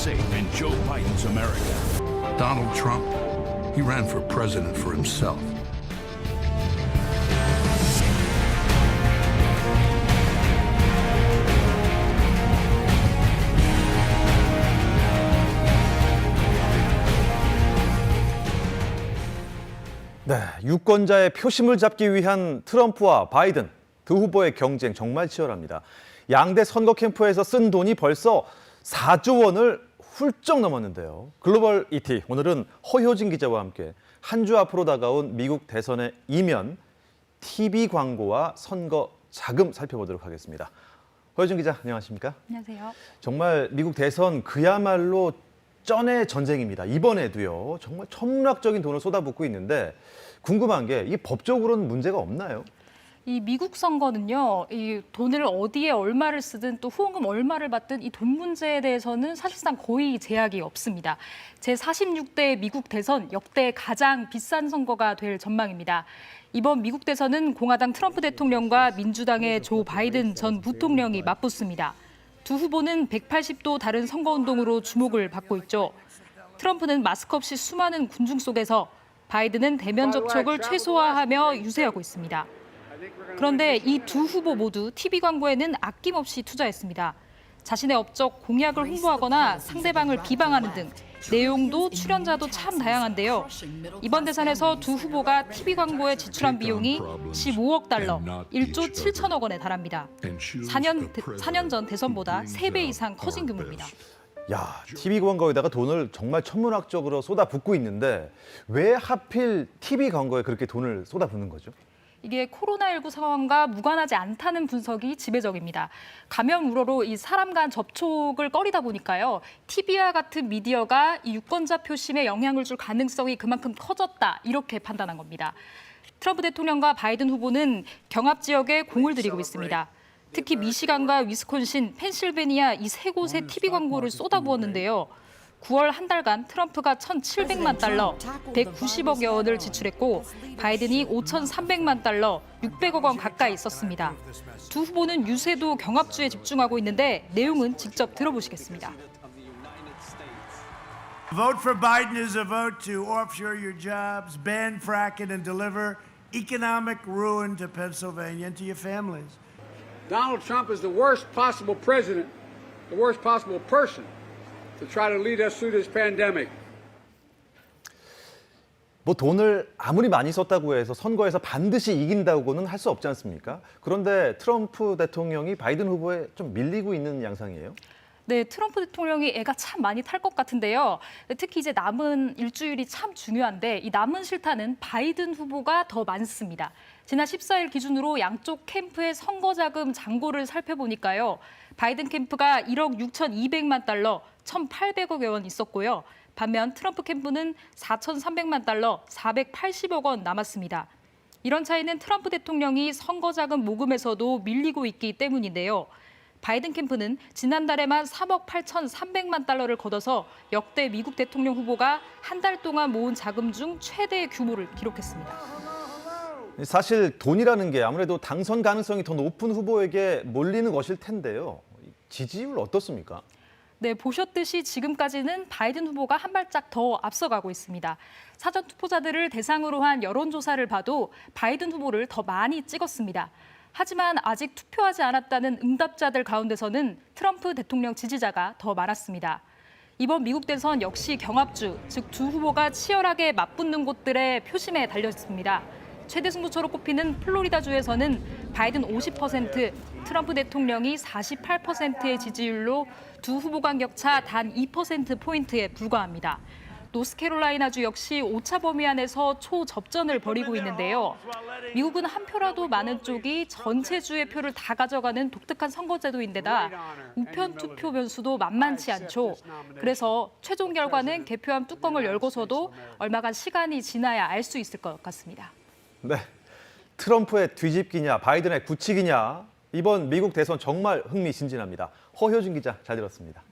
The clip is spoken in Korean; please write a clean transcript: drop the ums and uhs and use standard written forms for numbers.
safe in Joe Biden's America. Donald Trump, he ran for president for himself. 네, 유권자의 표심을 잡기 위한 트럼프와 바이든 두 후보의 경쟁 정말 치열합니다. 양대 선거 캠프에서 쓴 돈이 벌써 4조 원을 훌쩍 넘었는데요. 글로벌 ET, 오늘은 허효진 기자와 함께 한 주 앞으로 다가온 미국 대선의 이면, TV 광고와 선거 자금 살펴보도록 하겠습니다. 허효진 기자, 안녕하십니까? 안녕하세요. 정말 미국 대선 그야말로 쩐의 전쟁입니다. 이번에도요. 정말 천문학적인 돈을 쏟아붓고 있는데 궁금한 게 이 법적으로는 문제가 없나요? 이 미국 선거는요, 이 돈을 어디에 얼마를 쓰든 또 후원금 얼마를 받든 이 돈 문제에 대해서는 사실상 거의 제약이 없습니다. 제46대 미국 대선 역대 가장 비싼 선거가 될 전망입니다. 이번 미국 대선은 공화당 트럼프 대통령과 민주당의 조 바이든 전 부통령이 맞붙습니다. 두 후보는 180도 다른 선거운동으로 주목을 받고 있죠. 트럼프는 마스크 없이 수많은 군중 속에서, 바이든은 대면 접촉을 최소화하며 유세하고 있습니다. 그런데 이 두 후보 모두 TV 광고에는 아낌없이 투자했습니다. 자신의 업적 공약을 홍보하거나 상대방을 비방하는 등 내용도 출연자도 참 다양한데요. 이번 대선에서 두 후보가 TV 광고에 지출한 비용이 15억 달러, 1조 7천억 원에 달합니다. 4년 전 대선보다 3배 이상 커진 규모입니다. 야, TV 광고에다가 돈을 정말 천문학적으로 쏟아붓고 있는데 왜 하필 TV 광고에 그렇게 돈을 쏟아붓는 거죠? 이게 코로나19 상황과 무관하지 않다는 분석이 지배적입니다. 감염 우려로 이 사람 간 접촉을 꺼리다 보니까요. TV와 같은 미디어가 이 유권자 표심에 영향을 줄 가능성이 그만큼 커졌다, 이렇게 판단한 겁니다. 트럼프 대통령과 바이든 후보는 경합 지역에 공을 들이고 있습니다. 특히 미시간과 위스콘신, 펜실베니아 이 세 곳에 TV 광고를 쏟아부었는데요. 9월 한 달간 트럼프가 1,700만 달러, 190억여 원을 지출했고 바이든이 5,300만 달러, 600억 원 가까이 썼습니다. 두 후보는 유세도 경합주에 집중하고 있는데 내용은 직접 들어보시겠습니다. Vote for Biden is a vote to offshore your jobs, ban fracking, and deliver economic ruin to Pennsylvania and to your families. Donald Trump is the worst possible president, the worst possible person to try to lead us through this pandemic. 뭐 돈을 아무리 많이 썼다고 해서 선거에서 반드시 이긴다고는 할 수 없지 않습니까? 그런데 트럼프 대통령이 바이든 후보에 좀 밀리고 있는 양상이에요? 네, 트럼프 대통령이 애가 참 많이 탈 것 같은데요. 특히 이제 남은 일주일이 참 중요한데 이 남은 실타는 바이든 후보가 더 많습니다. 지난 14일 기준으로 양쪽 캠프의 선거 자금 잔고를 살펴보니까요. 바이든 캠프가 1억 6,200만 달러, 1,800억여 원 있었고요. 반면 트럼프 캠프는 4,300만 달러, 480억 원 남았습니다. 이런 차이는 트럼프 대통령이 선거 자금 모금에서도 밀리고 있기 때문인데요. 바이든 캠프는 지난달에만 3억 8,300만 달러를 걷어서 역대 미국 대통령 후보가 한 달 동안 모은 자금 중 최대 규모를 기록했습니다. 사실 돈이라는 게 아무래도 당선 가능성이 더 높은 후보에게 몰리는 것일 텐데요. 지지율 어떻습니까? 네, 보셨듯이 지금까지는 바이든 후보가 한 발짝 더 앞서가고 있습니다. 사전 투표자들을 대상으로 한 여론조사를 봐도 바이든 후보를 더 많이 찍었습니다. 하지만 아직 투표하지 않았다는 응답자들 가운데서는 트럼프 대통령 지지자가 더 많았습니다. 이번 미국 대선 역시 경합주, 즉 두 후보가 치열하게 맞붙는 곳들의 표심에 달렸습니다. 최대 승부처로 꼽히는 플로리다주에서는 바이든 50%, 트럼프 대통령이 48%의 지지율로 두 후보 간 격차 단 2%포인트에 불과합니다. 노스캐롤라이나주 역시 오차 범위 안에서 초접전을 벌이고 있는데요. 미국은 한 표라도 많은 쪽이 전체 주의 표를 다 가져가는 독특한 선거제도인데다 우편 투표 변수도 만만치 않죠. 그래서 최종 결과는 개표함 뚜껑을 열고서도 얼마간 시간이 지나야 알 수 있을 것 같습니다. 네, 트럼프의 뒤집기냐 바이든의 굳히기냐 이번 미국 대선 정말 흥미진진합니다. 허효진 기자 잘 들었습니다.